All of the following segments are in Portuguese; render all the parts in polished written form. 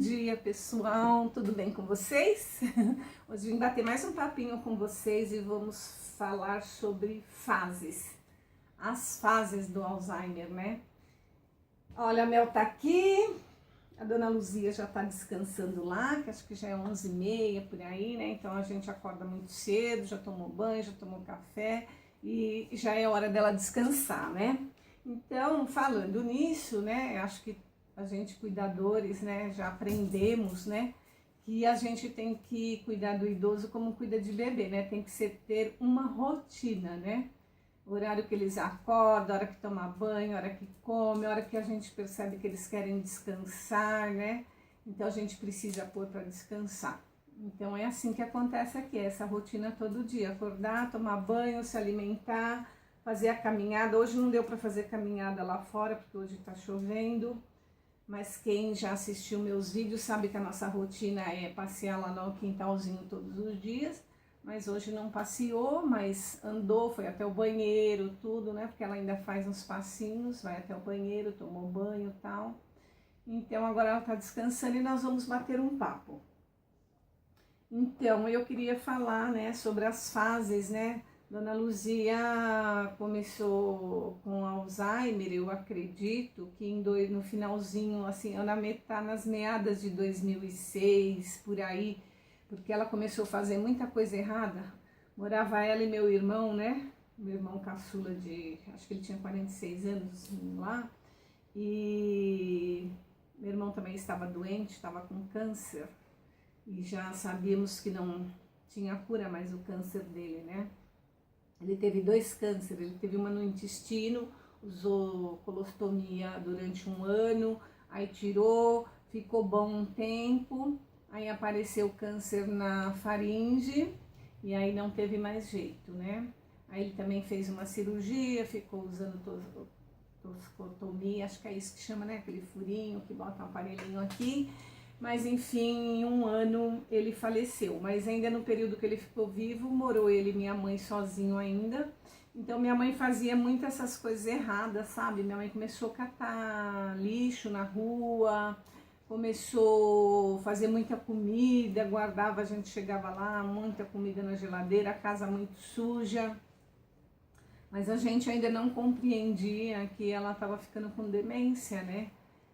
dia, pessoal, tudo bem com vocês? Hoje vim bater mais um papinho com vocês e vamos falar sobre fases, as fases do Alzheimer, né? Olha, a Mel tá aqui, a dona Luzia já tá descansando lá, que acho que já é 11h30 por aí, né? Então a gente acorda muito cedo, já tomou banho, já tomou café e já é hora dela descansar, né? Então, falando nisso, né, acho que a gente cuidadores, né, já aprendemos, né, que a gente tem que cuidar do idoso como cuida de bebê, né, tem que ter uma rotina, né, o horário que eles acordam, a hora que toma banho, a hora que come, a hora que a gente percebe que eles querem descansar, né, então a gente precisa pôr para descansar. Então é assim que acontece aqui, essa rotina todo dia, acordar, tomar banho, se alimentar, fazer a caminhada. Hoje não deu para fazer caminhada lá fora, porque hoje está chovendo, mas quem já assistiu meus vídeos sabe que a nossa rotina é passear lá no quintalzinho todos os dias, mas hoje não passeou, mas andou, foi até o banheiro, tudo, né, porque ela ainda faz uns passinhos, vai até o banheiro, tomou banho e tal. Então agora ela está descansando e nós vamos bater um papo. Então eu queria falar, né, sobre as fases, né. Dona Luzia começou com Alzheimer, eu acredito que no finalzinho, assim, nas meadas de 2006, por aí, porque ela começou a fazer muita coisa errada. Morava ela e meu irmão, né? Meu irmão caçula acho que ele tinha 46 anos lá, e meu irmão também estava doente, estava com câncer, e já sabíamos que não tinha cura mais o câncer dele, né? Ele teve 2 cânceres, ele teve uma no intestino, usou colostomia durante 1 ano, aí tirou, ficou bom um tempo, aí apareceu câncer na faringe e aí não teve mais jeito, né? Aí ele também fez uma cirurgia, ficou usando toscotomia, acho que é isso que chama, né? Aquele furinho que bota um aparelhinho aqui. Mas enfim, em 1 ano ele faleceu, mas ainda no período que ele ficou vivo, morou ele e minha mãe sozinho ainda. Então minha mãe fazia muito essas coisas erradas, sabe? Minha mãe começou a catar lixo na rua, começou a fazer muita comida, guardava, a gente chegava lá, muita comida na geladeira, a casa muito suja. Mas a gente ainda não compreendia que ela estava ficando com demência, né?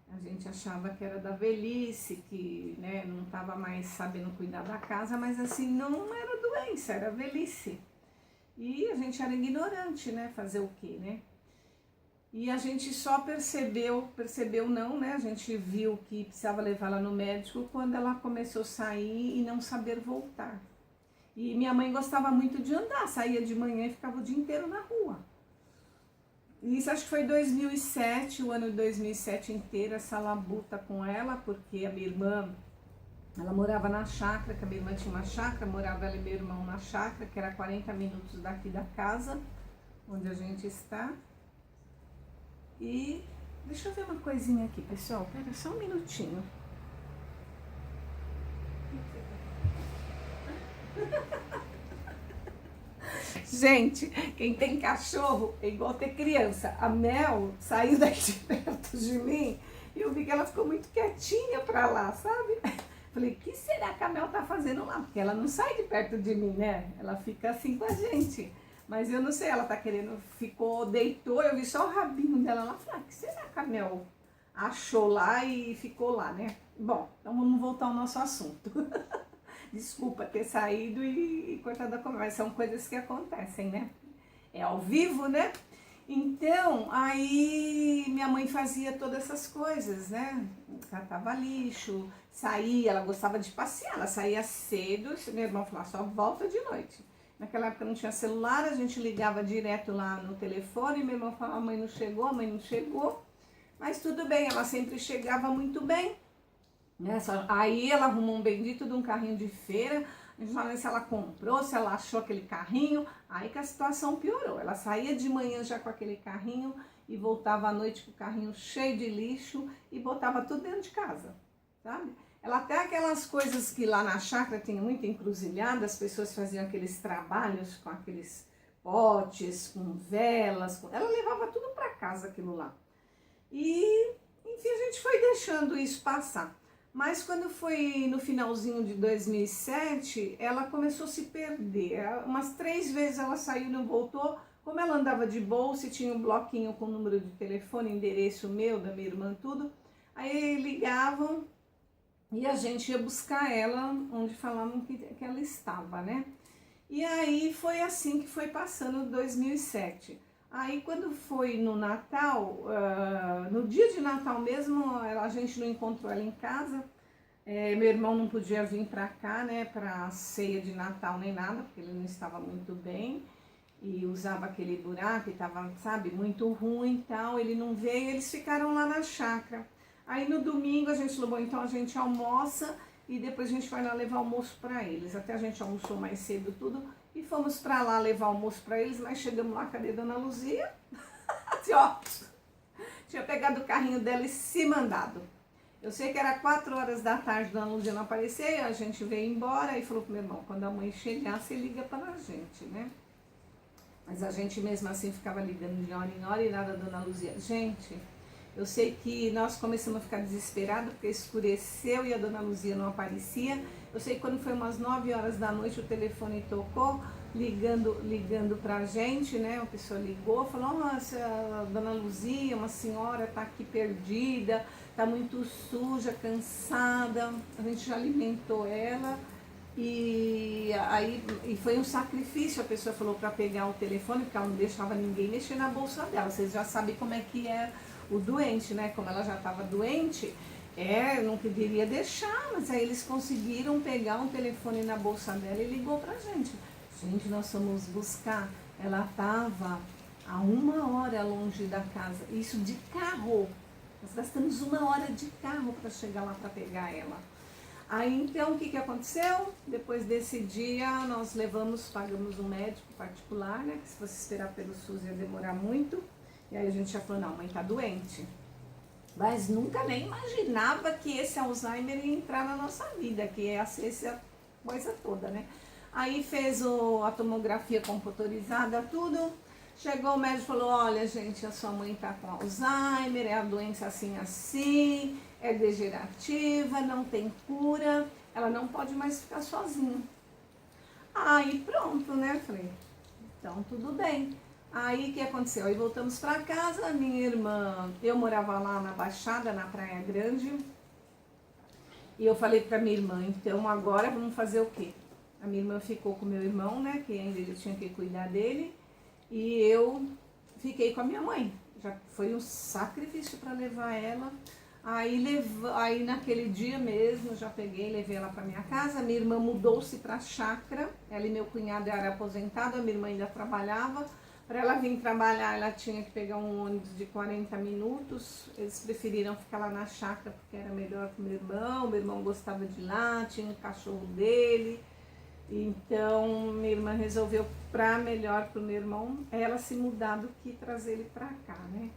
A gente achava que era da velhice, que, né, não estava mais sabendo cuidar da casa, mas assim, não era doença, era velhice. E a gente era ignorante, né, fazer o quê, né? E a gente só percebeu não, né, a gente viu que precisava levar ela no médico quando ela começou a sair e não saber voltar. E minha mãe gostava muito de andar, saía de manhã e ficava o dia inteiro na rua. Isso acho que foi 2007, o ano de 2007 inteiro, essa labuta com ela, porque a minha irmã, ela morava na chácara, que a minha irmã tinha uma chácara, morava ela e meu irmão na chácara, que era 40 minutos daqui da casa, onde a gente está. E deixa eu ver uma coisinha aqui, pessoal, pera só um minutinho. Gente, quem tem cachorro é igual ter criança. A Mel saiu daqui de perto de mim e eu vi que ela ficou muito quietinha pra lá, sabe? Falei, o que será que a Mel tá fazendo lá? Porque ela não sai de perto de mim, né? Ela fica assim com a gente. Mas eu não sei, ela tá querendo, deitou, eu vi só o rabinho dela lá. Falei, o que será que a Mel achou lá e ficou lá, né? Bom, então vamos voltar ao nosso assunto. Desculpa ter saído e cortado a conversa, são coisas que acontecem, né? É ao vivo, né? Então, aí minha mãe fazia todas essas coisas, né? Catava lixo, saía, ela gostava de passear, ela saía cedo, meu irmão falava, só volta de noite. Naquela época não tinha celular, a gente ligava direto lá no telefone, meu irmão falava, a mãe não chegou, mas tudo bem, ela sempre chegava muito bem. Aí ela arrumou um bendito de um carrinho de feira, a gente não sabe se ela comprou, se ela achou aquele carrinho, aí que a situação piorou. Ela saía de manhã já com aquele carrinho e voltava à noite com o carrinho cheio de lixo e botava tudo dentro de casa, sabe? Ela até aquelas coisas que lá na chácara tem muita encruzilhada, as pessoas faziam aqueles trabalhos com aqueles potes, com velas, ela levava tudo para casa aquilo lá. E, enfim, a gente foi deixando isso passar. Mas quando foi no finalzinho de 2007, ela começou a se perder. Umas 3 vezes ela saiu e não voltou. Como ela andava de bolsa e tinha um bloquinho com o número de telefone, endereço meu, da minha irmã, tudo, aí ligavam e a gente ia buscar ela onde falavam que ela estava, né? E aí foi assim que foi passando 2007. Aí quando foi no Natal, no dia de Natal mesmo, a gente não encontrou ela em casa. Meu irmão não podia vir pra cá, né, pra ceia de Natal nem nada, porque ele não estava muito bem. E usava aquele buraco e tava, sabe, muito ruim e tal. Ele não veio, eles ficaram lá na chácara. Aí no domingo a gente falou, bom, então a gente almoça e depois a gente vai lá levar almoço para eles. Até a gente almoçou mais cedo tudo e fomos para lá levar almoço para eles, mas chegamos lá, cadê Dona Luzia? Assim, ó, tinha pegado o carrinho dela e se mandado. Eu sei que era 4 horas da tarde, Dona Luzia não apareceu, a gente veio embora e falou pro meu irmão, quando a mãe chegar, você liga para a gente, né? Mas a gente mesmo assim ficava ligando de hora em hora e nada, Dona Luzia. Gente, eu sei que nós começamos a ficar desesperados porque escureceu e a Dona Luzia não aparecia. Eu sei que quando foi umas 9 horas da noite o telefone tocou, ligando pra gente, né? Uma pessoa ligou, falou, nossa, a Dona Luzia, uma senhora tá aqui perdida, tá muito suja, cansada. A gente já alimentou ela. E foi um sacrifício, a pessoa falou para pegar o telefone, porque ela não deixava ninguém mexer na bolsa dela. Vocês já sabem como é que é o doente, né? Como ela já estava doente, não queria deixar, mas aí eles conseguiram pegar um telefone na bolsa dela e ligou pra gente. Gente, nós fomos buscar, ela estava a 1 hora longe da casa, isso de carro. Nós gastamos 1 hora de carro para chegar lá para pegar ela. Aí então o que aconteceu? Depois desse dia nós pagamos um médico particular, né? Que se fosse esperar pelo SUS ia demorar muito. E aí a gente já falou, não, a mãe tá doente. Mas nunca nem imaginava que esse Alzheimer ia entrar na nossa vida, que ia ser essa coisa toda, né? Aí fez a tomografia computadorizada, tudo. Chegou o médico e falou, olha gente, a sua mãe tá com Alzheimer, é a doença assim, assim, é degenerativa, não tem cura, ela não pode mais ficar sozinha. Aí pronto, né? Falei, então tudo bem. Aí o que aconteceu? Aí voltamos para casa, minha irmã, eu morava lá na Baixada, na Praia Grande, e eu falei para minha irmã, então agora vamos fazer o quê? A minha irmã ficou com meu irmão, né, que ainda ele tinha que cuidar dele, e eu fiquei com a minha mãe. Já foi um sacrifício para levar ela. Aí naquele dia mesmo, já peguei, levei ela para minha casa. Minha irmã mudou-se para a chácara. Ela e meu cunhado eram aposentados, a minha irmã ainda trabalhava. Para ela vir trabalhar, ela tinha que pegar um ônibus de 40 minutos. Eles preferiram ficar lá na chácara porque era melhor para o meu irmão. Meu irmão gostava de ir lá, tinha um cachorro dele. Então, minha irmã resolveu, para melhor para o meu irmão, ela se mudar do que trazer ele para cá, né?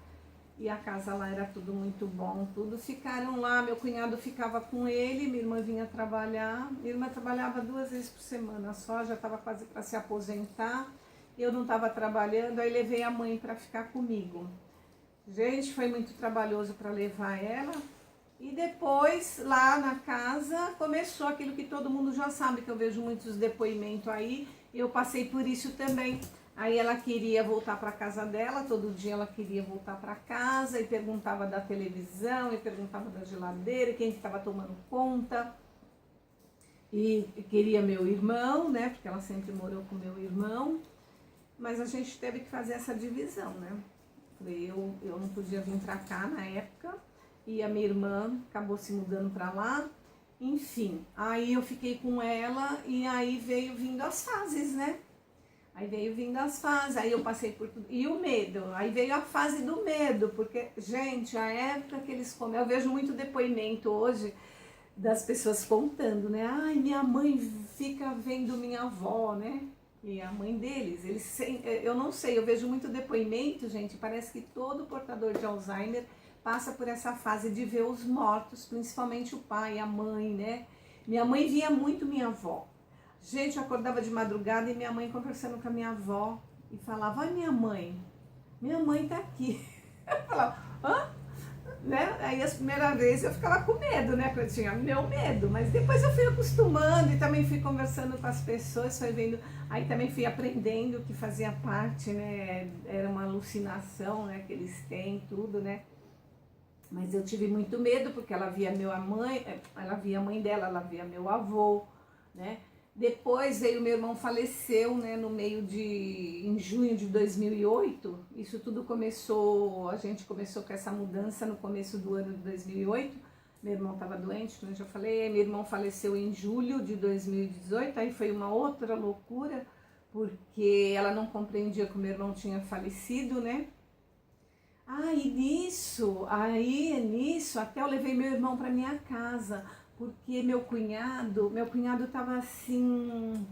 E a casa lá era tudo muito bom, tudo. Ficaram lá, meu cunhado ficava com ele, minha irmã vinha trabalhar. Minha irmã trabalhava 2 vezes por semana só, já estava quase para se aposentar. Eu não estava trabalhando, aí levei a mãe para ficar comigo. Gente, foi muito trabalhoso para levar ela. E depois, lá na casa, começou aquilo que todo mundo já sabe, que eu vejo muitos depoimentos aí, e eu passei por isso também. Aí ela queria voltar para casa dela, todo dia ela queria voltar para casa, e perguntava da televisão, e perguntava da geladeira, quem estava tomando conta. E queria meu irmão, né, porque ela sempre morou com meu irmão, mas a gente teve que fazer essa divisão, né. Eu não podia vir para cá na época, e a minha irmã acabou se mudando para lá, enfim. Aí eu fiquei com ela e aí veio vindo as fases, né? Aí veio vindo as fases, aí eu passei por tudo. E o medo, aí veio a fase do medo, porque, gente, a época que eles comem, eu vejo muito depoimento hoje das pessoas contando, né? Ai, minha mãe fica vendo minha avó, né? E a mãe deles, eu não sei, eu vejo muito depoimento, gente, parece que todo portador de Alzheimer passa por essa fase de ver os mortos, principalmente o pai, a mãe, né? Minha mãe via muito minha avó. Gente, eu acordava de madrugada e minha mãe conversando com a minha avó e falava, ai minha mãe tá aqui. Eu falava, hã? né? Aí a primeira vez eu ficava com medo, né? Porque eu tinha meu medo, mas depois eu fui acostumando e também fui conversando com as pessoas, foi vendo, aí também fui aprendendo que fazia parte, né? Era uma alucinação, né? Que eles têm, tudo, né? Mas eu tive muito medo porque ela via ela via a mãe dela, ela via meu avô, né? Depois veio meu irmão, faleceu, né, em junho de 2008. Isso tudo começou, a gente começou com essa mudança no começo do ano de 2008. Meu irmão estava doente, como eu já falei, meu irmão faleceu em julho de 2018, aí foi uma outra loucura, porque ela não compreendia que o meu irmão tinha falecido, né? Nisso, até eu levei meu irmão para minha casa, porque meu cunhado estava assim,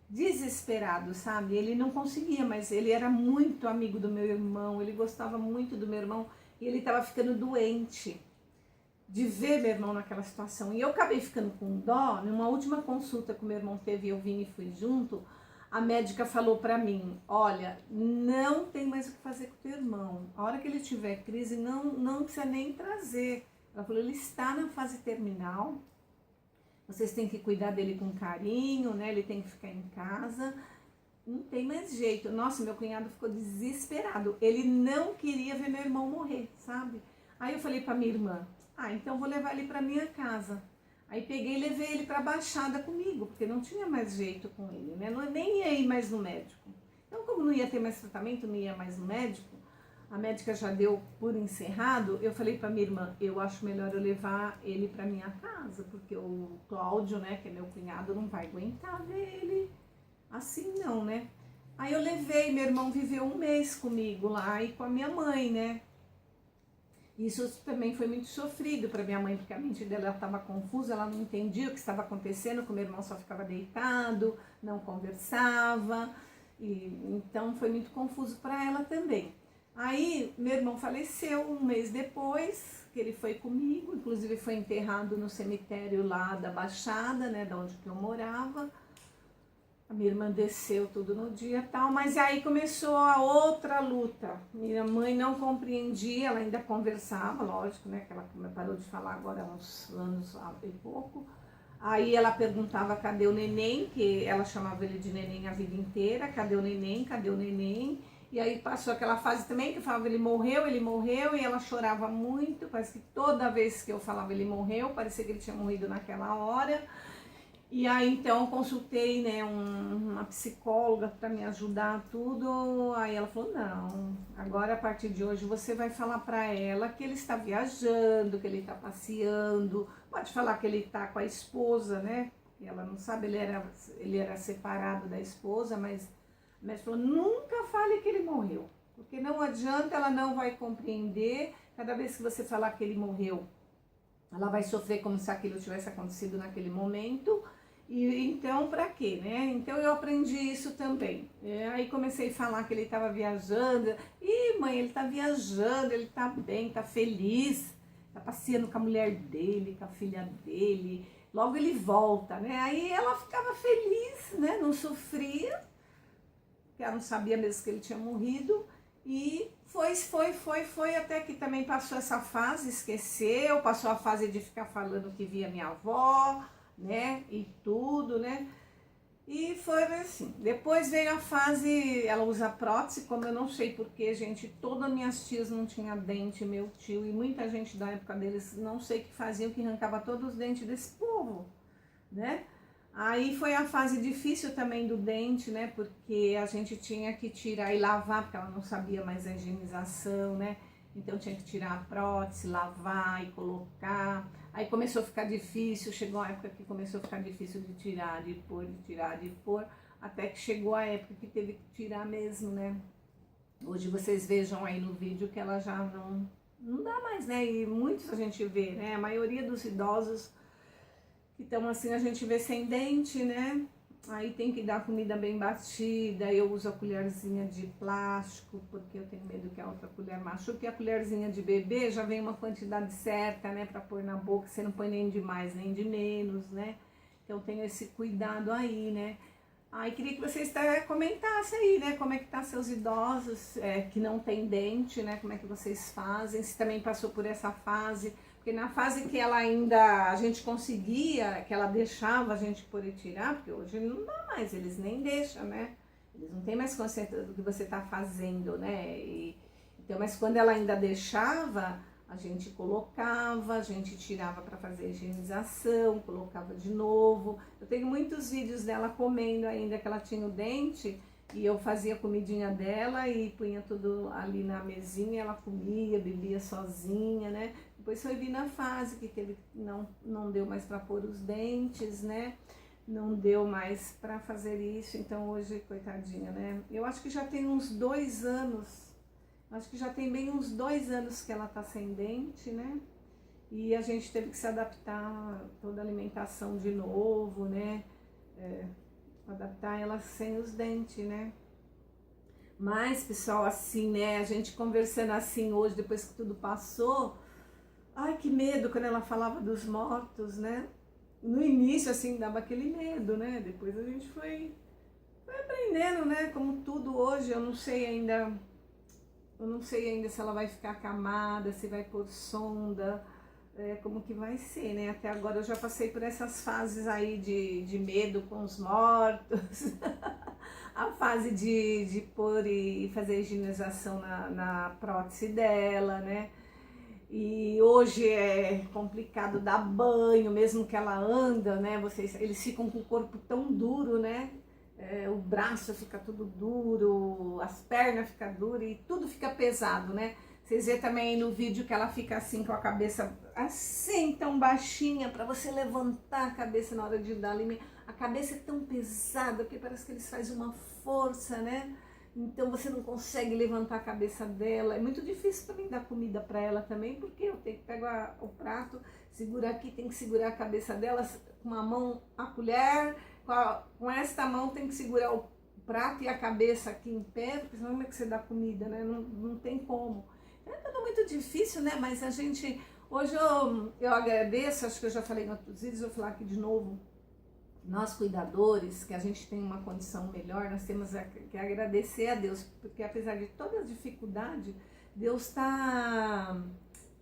desesperado, sabe? Ele não conseguia, mas ele era muito amigo do meu irmão, ele gostava muito do meu irmão e ele estava ficando doente de ver meu irmão naquela situação. E eu acabei ficando com dó. Numa última consulta que o meu irmão teve, eu vim e fui junto, a médica falou pra mim, olha, não tem mais o que fazer com o teu irmão. A hora que ele tiver crise, não precisa nem trazer. Ela falou, ele está na fase terminal, vocês têm que cuidar dele com carinho, né? Ele tem que ficar em casa. Não tem mais jeito. Nossa, meu cunhado ficou desesperado. Ele não queria ver meu irmão morrer, sabe? Aí eu falei pra minha irmã, então vou levar ele pra minha casa. Aí peguei e levei ele pra Baixada comigo, porque não tinha mais jeito com ele, né? Nem ia ir mais no médico. Então, como não ia ter mais tratamento, não ia mais no médico, a médica já deu por encerrado, eu falei pra minha irmã, eu acho melhor eu levar ele pra minha casa, porque o Cláudio, né, que é meu cunhado, não vai aguentar ver ele assim não, né? Aí eu levei, meu irmão viveu 1 mês comigo lá e com a minha mãe, né? Isso também foi muito sofrido para minha mãe, porque a mente dela estava confusa, ela não entendia o que estava acontecendo, que o meu irmão só ficava deitado, não conversava, e então foi muito confuso para ela também. Aí meu irmão faleceu 1 mês depois, que ele foi comigo, inclusive foi enterrado no cemitério lá da Baixada, né, da onde que eu morava. A minha irmã desceu tudo no dia e tal, mas aí começou a outra luta. Minha mãe não compreendia, ela ainda conversava, lógico, né? Que ela parou de falar agora há uns anos e pouco. Aí ela perguntava cadê o neném, que ela chamava ele de neném a vida inteira, cadê o neném, cadê o neném? E aí passou aquela fase também que eu falava ele morreu, e ela chorava muito, parece que toda vez que eu falava ele morreu, parecia que ele tinha morrido naquela hora. E aí então consultei, né, uma psicóloga para me ajudar tudo. Aí ela falou, não, agora a partir de hoje você vai falar para ela que ele está viajando, que ele está passeando, pode falar que ele está com a esposa, né? E ela não sabe, ele era separado da esposa, mas a médica falou, nunca fale que ele morreu, porque não adianta, ela não vai compreender. Cada vez que você falar que ele morreu, ela vai sofrer como se aquilo tivesse acontecido naquele momento. E então, para quê, né? Então eu aprendi isso também. Aí comecei a falar que ele estava viajando. Ih, mãe, ele está viajando, ele está bem, está feliz, está passeando com a mulher dele, com a filha dele. Logo ele volta, né? Aí ela ficava feliz, né? Não sofria, porque ela não sabia mesmo que ele tinha morrido. E foi, até que também passou essa fase, esqueceu, passou a fase de ficar falando que via minha avó, né, e tudo, né, e foi assim. Depois veio a fase, ela usa prótese, como eu não sei porque, gente, todas minhas tias não tinham dente, meu tio, e muita gente da época deles, não sei o que faziam, que arrancava todos os dentes desse povo, né. Aí foi a fase difícil também do dente, né, porque a gente tinha que tirar e lavar, porque ela não sabia mais a higienização, né, então tinha que tirar a prótese, lavar e colocar. Aí começou a ficar difícil, chegou a época que começou a ficar difícil de tirar, de pôr, até que chegou a época que teve que tirar mesmo, né. Hoje vocês vejam aí no vídeo que ela já não dá mais, né, e muitos a gente vê, né, a maioria dos idosos. Então assim, a gente vê sem dente, né? Aí tem que dar comida bem batida, eu uso a colherzinha de plástico, porque eu tenho medo que a outra colher machuque. E a colherzinha de bebê já vem uma quantidade certa, né, pra pôr na boca, você não põe nem de mais nem de menos, né? Então tenho esse cuidado aí, né? Aí queria que vocês comentassem aí, né, como é que tá seus idosos que não tem dente, né, como é que vocês fazem, se também passou por essa fase, porque na fase que ela ainda, a gente conseguia, que ela deixava a gente poder tirar, porque hoje não dá mais, eles nem deixam, né, eles não têm mais consciência do que você tá fazendo, né, então, mas quando ela ainda deixava, a gente colocava, a gente tirava para fazer higienização, colocava de novo. Eu tenho muitos vídeos dela comendo ainda, que ela tinha o dente, e eu fazia a comidinha dela e punha tudo ali na mesinha, ela comia, bebia sozinha, né? Depois foi vir na fase que ele não deu mais para pôr os dentes, né? Não deu mais para fazer isso, então hoje, coitadinha, né? Eu acho que já tem uns 2 anos. Acho que já tem bem uns 2 anos que ela tá sem dente, né? E a gente teve que se adaptar a toda a alimentação de novo, né? Adaptar ela sem os dentes, né? Mas, pessoal, assim, né? A gente conversando assim hoje, depois que tudo passou, ai, que medo quando ela falava dos mortos, né? No início, assim, dava aquele medo, né? Depois a gente foi aprendendo, né? Como tudo hoje, eu não sei ainda se ela vai ficar acamada, se vai pôr sonda, como que vai ser, né? Até agora eu já passei por essas fases aí de medo com os mortos, a fase de pôr e fazer higienização na prótese dela, né? E hoje é complicado dar banho, mesmo que ela anda, né? Eles ficam com o corpo tão duro, né? O braço fica tudo duro, as pernas ficam duras e tudo fica pesado, né? Vocês vê também no vídeo que ela fica assim com a cabeça assim, tão baixinha, para você levantar a cabeça na hora de dar alimento. A cabeça é tão pesada, porque parece que eles fazem uma força, né? Então você não consegue levantar a cabeça dela. É muito difícil também dar comida para ela também, porque eu tenho que pegar o prato, segurar aqui, tem que segurar a cabeça dela com uma mão a colher, com esta mão tem que segurar o prato e a cabeça aqui em pé, porque senão como é que você dá comida, né? Não tem como. É tudo muito difícil, né? Mas a gente, hoje eu agradeço, acho que eu já falei em outros vídeos, eu vou falar aqui de novo. Nós cuidadores, que a gente tem uma condição melhor, nós temos que agradecer a Deus, porque apesar de toda a dificuldade, Deus está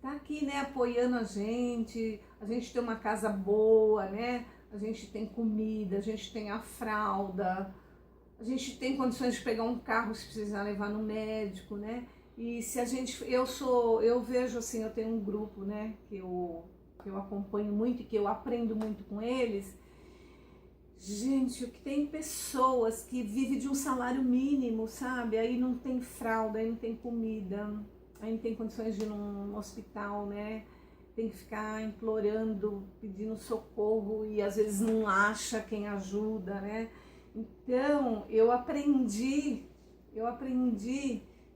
aqui, né, apoiando a gente tem uma casa boa, né, a gente tem comida, a gente tem a fralda, a gente tem condições de pegar um carro se precisar levar no médico, né, e se a gente, eu vejo assim, eu tenho um grupo, né, que eu acompanho muito e que eu aprendo muito com eles. Gente, o que tem pessoas que vivem de um salário mínimo, sabe? Aí não tem fralda, aí não tem comida, aí não tem condições de ir num hospital, né? Tem que ficar implorando, pedindo socorro e às vezes não acha quem ajuda, né? Então, eu aprendi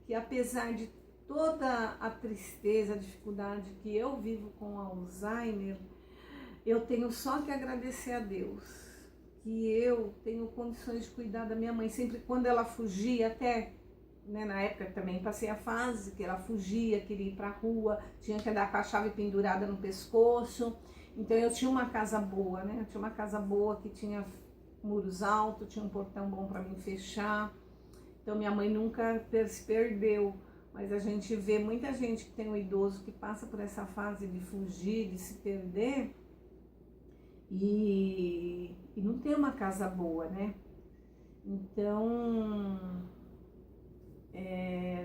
que apesar de toda a tristeza, a dificuldade que eu vivo com Alzheimer, eu tenho só que agradecer a Deus que eu tenho condições de cuidar da minha mãe. Sempre quando ela fugia, até, né, na época também passei a fase que ela fugia, queria ir pra rua, tinha que andar com a chave pendurada no pescoço. Então eu tinha uma casa boa, né? Eu tinha uma casa boa que tinha muros altos, tinha um portão bom para mim fechar. Então minha mãe nunca se perdeu. Mas a gente vê muita gente que tem um idoso que passa por essa fase de fugir, de se perder, e não tem uma casa boa, né? Então,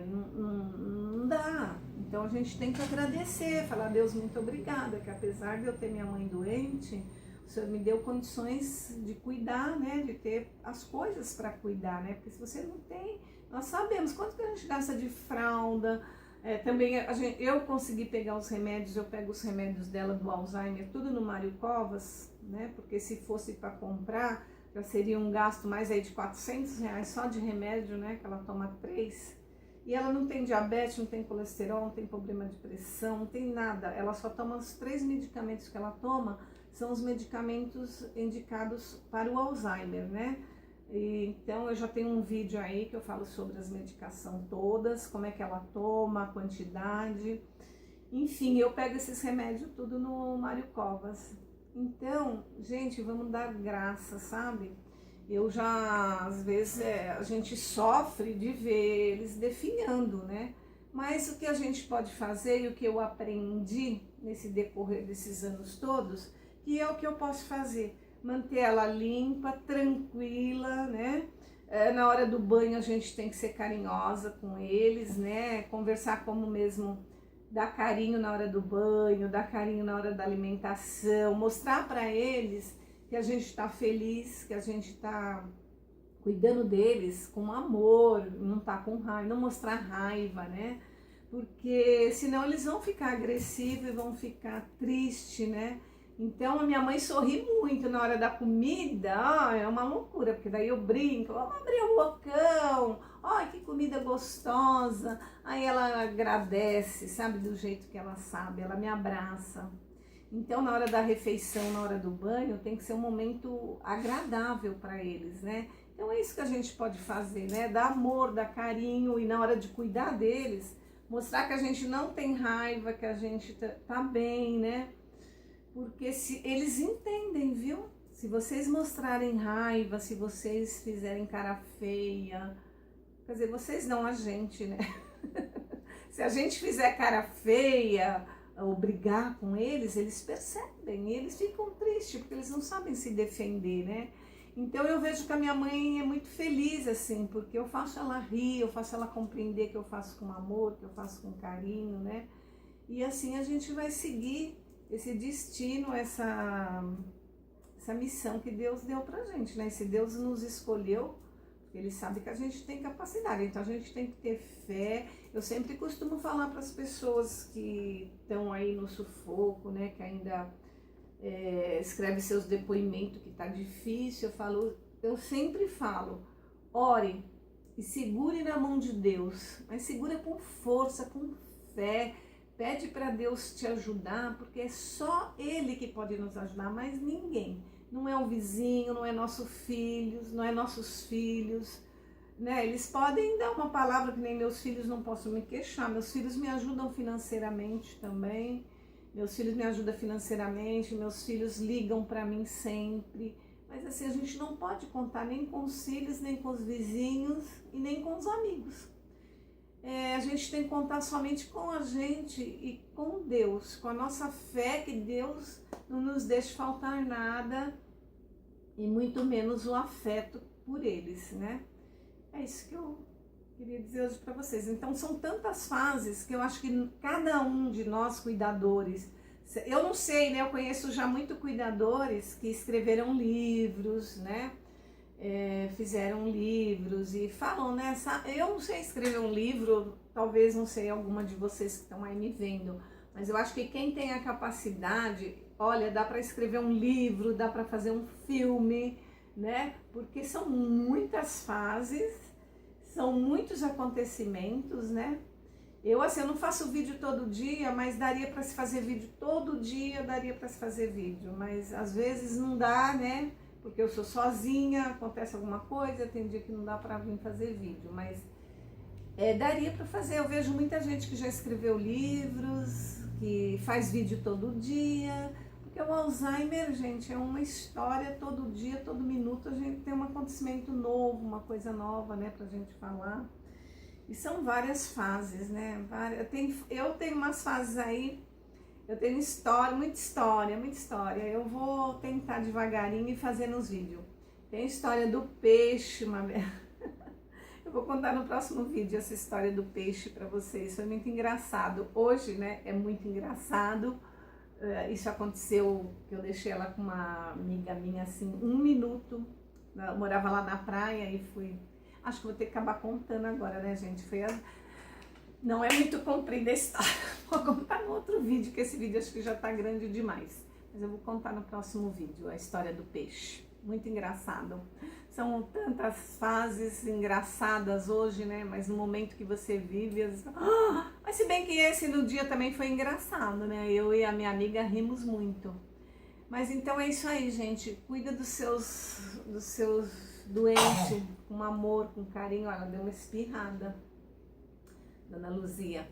não dá. Então a gente tem que agradecer, falar, Deus, muito obrigada, que apesar de eu ter minha mãe doente, o Senhor me deu condições de cuidar, né? De ter as coisas para cuidar, né? Porque se você não tem, nós sabemos quanto que a gente gasta de fralda. Também eu consegui pegar os remédios, eu pego os remédios dela do Alzheimer, tudo no Mário Covas, né? Porque se fosse para comprar, já seria um gasto mais aí de R$400 só de remédio, né? Que ela toma 3. E ela não tem diabetes, não tem colesterol, não tem problema de pressão, não tem nada. Ela só toma os 3 medicamentos que ela toma, são os medicamentos indicados para o Alzheimer, né? Então eu já tenho um vídeo aí que eu falo sobre as medicações todas, como é que ela toma, a quantidade. Enfim, eu pego esses remédios tudo no Mário Covas. Então, gente, vamos dar graça, sabe? Eu já, às vezes, a gente sofre de ver eles definhando, né? Mas o que a gente pode fazer e o que eu aprendi nesse decorrer desses anos todos, que é o que eu posso fazer, manter ela limpa, tranquila, né? Na hora do banho a gente tem que ser carinhosa com eles, né? Conversar como mesmo, dar carinho na hora do banho, dar carinho na hora da alimentação, mostrar para eles que a gente está feliz, que a gente está cuidando deles com amor, não tá com raiva, não mostrar raiva, né? Porque senão eles vão ficar agressivos e vão ficar tristes, né? Então a minha mãe sorri muito na hora da comida, é uma loucura, porque daí eu brinco, vamos abrir o bocão, olha que comida gostosa. Aí ela agradece, sabe, do jeito que ela sabe, ela me abraça. Então na hora da refeição, na hora do banho, tem que ser um momento agradável para eles, né? Então é isso que a gente pode fazer, né? Dar amor, dar carinho e na hora de cuidar deles, mostrar que a gente não tem raiva, que a gente tá bem, né? Porque se eles entendem, viu? Se vocês mostrarem raiva, se vocês fizerem cara feia, quer dizer, vocês não, a gente, né? Se a gente fizer cara feia ou brigar com eles, eles percebem, e eles ficam tristes, porque eles não sabem se defender, né? Então eu vejo que a minha mãe é muito feliz, assim, porque eu faço ela rir, eu faço ela compreender que eu faço com amor, que eu faço com carinho, né? E assim a gente vai seguir esse destino, essa missão que Deus deu pra gente, né? Se Deus nos escolheu, Ele sabe que a gente tem capacidade, então a gente tem que ter fé. Eu sempre costumo falar para as pessoas que estão aí no sufoco, né? Que ainda escreve seus depoimentos, que tá difícil, eu sempre falo, ore e segure na mão de Deus, mas segura com força, com fé. Pede para Deus te ajudar, porque é só Ele que pode nos ajudar, mais ninguém. Não é um vizinho, não é nossos filhos, não é nossos filhos, né? Eles podem dar uma palavra, que nem meus filhos, não posso me queixar. Meus filhos me ajudam financeiramente também. Meus filhos me ajudam financeiramente, meus filhos ligam para mim sempre. Mas assim, a gente não pode contar nem com os filhos, nem com os vizinhos e nem com os amigos. A gente tem que contar somente com a gente e com Deus, com a nossa fé, que Deus não nos deixe faltar nada e muito menos o afeto por eles, né? É isso que eu queria dizer hoje para vocês. Então são tantas fases que eu acho que cada um de nós cuidadores, eu não sei, né? Eu conheço já muito cuidadores que escreveram livros, né? Fizeram livros e falam, né? Eu não sei escrever um livro, talvez não sei alguma de vocês que estão aí me vendo, mas eu acho que quem tem a capacidade, olha, dá para escrever um livro, dá para fazer um filme, né? Porque são muitas fases, são muitos acontecimentos, né? Eu não faço vídeo todo dia, mas daria para se fazer vídeo todo dia, daria para se fazer vídeo, mas às vezes não dá, né? Porque eu sou sozinha, acontece alguma coisa, tem dia que não dá para vir fazer vídeo, mas daria para fazer. Eu vejo muita gente que já escreveu livros, que faz vídeo todo dia, porque o Alzheimer, gente, é uma história todo dia, todo minuto a gente tem um acontecimento novo, uma coisa nova, né, pra gente falar. E são várias fases, né? Eu tenho umas fases aí. Eu tenho história, muita história, muita história. Eu vou tentar devagarinho e fazer nos vídeos. Tem a história do peixe, eu vou contar no próximo vídeo essa história do peixe para vocês. Foi muito engraçado. Hoje, né, é muito engraçado. Isso aconteceu, que eu deixei ela com uma amiga minha, assim, 1 minuto. Eu morava lá na praia e fui... Acho que vou ter que acabar contando agora, né, gente? Não é muito comprida a história, vou contar no outro vídeo, que esse vídeo acho que já tá grande demais. Mas eu vou contar no próximo vídeo a história do peixe. Muito engraçado. São tantas fases engraçadas hoje, né? Mas no momento que você vive... Mas se bem que esse no dia também foi engraçado, né? Eu e a minha amiga rimos muito. Mas então é isso aí, gente. Cuida dos seus doentes, com amor, com carinho. Ela deu uma espirrada, Dona Luzia.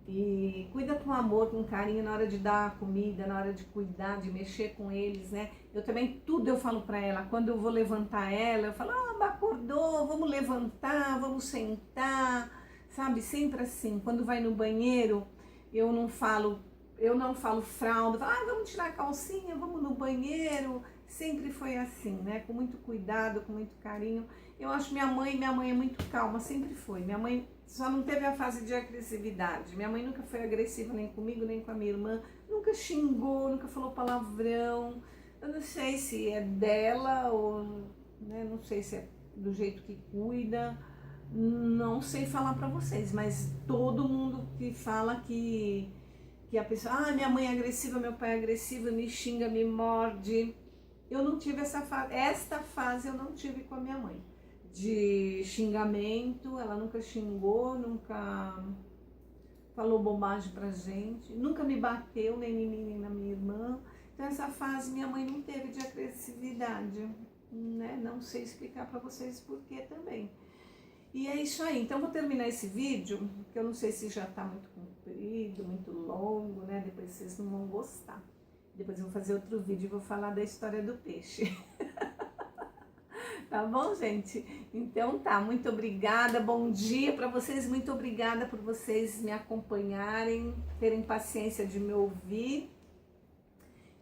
E cuida com amor, com carinho na hora de dar comida, na hora de cuidar, de mexer com eles, né? Eu também, tudo eu falo pra ela. Quando eu vou levantar ela, eu falo, acordou, vamos levantar, vamos sentar, sabe? Sempre assim. Quando vai no banheiro, eu não falo fralda, vamos tirar a calcinha, vamos no banheiro. Sempre foi assim, né? Com muito cuidado, com muito carinho. Eu acho minha mãe é muito calma, sempre foi. Minha mãe só não teve a fase de agressividade. Minha mãe nunca foi agressiva nem comigo, nem com a minha irmã. Nunca xingou, nunca falou palavrão. Eu não sei se é dela ou, né, não sei se é do jeito que cuida. Não sei falar pra vocês, mas todo mundo que fala que a pessoa, minha mãe é agressiva, meu pai é agressivo, me xinga, me morde. Eu não tive essa fase, esta fase eu não tive com a minha mãe. De xingamento, ela nunca xingou, nunca falou bobagem pra gente, nunca me bateu, nem em mim, nem na minha irmã. Então essa fase minha mãe não teve de agressividade, né? Não sei explicar pra vocês por que também. E é isso aí, então vou terminar esse vídeo, que eu não sei se já tá muito comprido, muito longo, né? Depois vocês não vão gostar. Depois eu vou fazer outro vídeo e vou falar da história do peixe. Tá bom, gente? Então tá, muito obrigada, bom dia pra vocês, muito obrigada por vocês me acompanharem, terem paciência de me ouvir.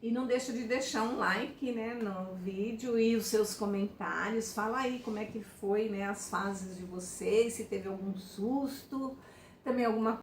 E não deixa de deixar um like, né, no vídeo e os seus comentários. Fala aí como é que foi, né, as fases de vocês, se teve algum susto, também alguma